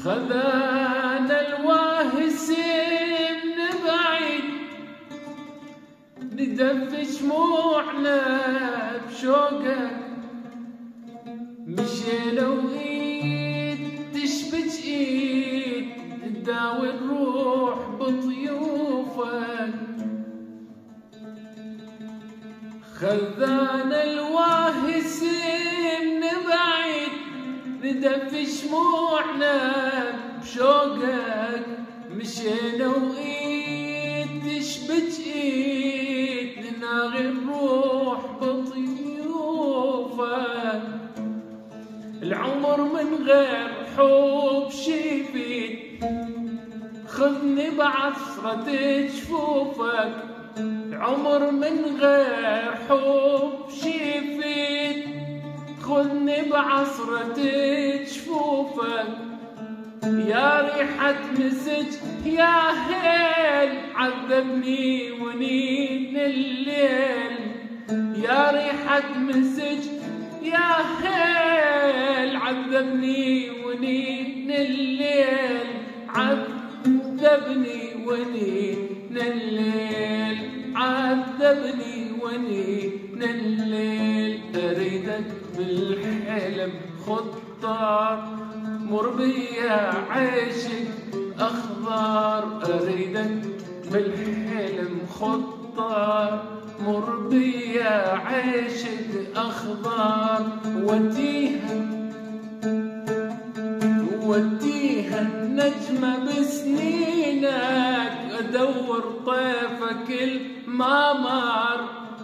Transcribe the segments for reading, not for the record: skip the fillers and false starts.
خذانا الواهس من بعيد ندفي شموعنا بشوقك، مشينا وإيد تشبك إيد نداوي الروح بطيوفك. خذانا الواهس من بعيد ندفي شموعنا بشوقك، مشينا وإيد تشبك إيد نناغي الروح بطيوفك. العمر من غير حب شيفيد، خذني بعثرة جفوفك. العمر من غير حب شيفيد، خذني بعصرة جفوفك. يا ريحة مسج يا هيل عذبني ونين الليل، يا ريحة مسج يا هيل عذبني ونين الليل، عذبني ونين الليل، عذبني ونين الليل. أريدك بالحلم خطار مر بيا عيشك أخضر، أريدك بالحلم خطار مر بيا عيشك أخضر. وديها النجمة بسنينك، أدور طيفك المامار.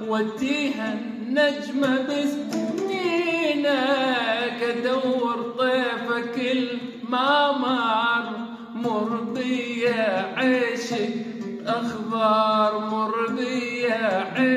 وديها النجمة بسنينك، أدور طيفك المامار. مر بيا عيشك أخضر، مر بيا عيشك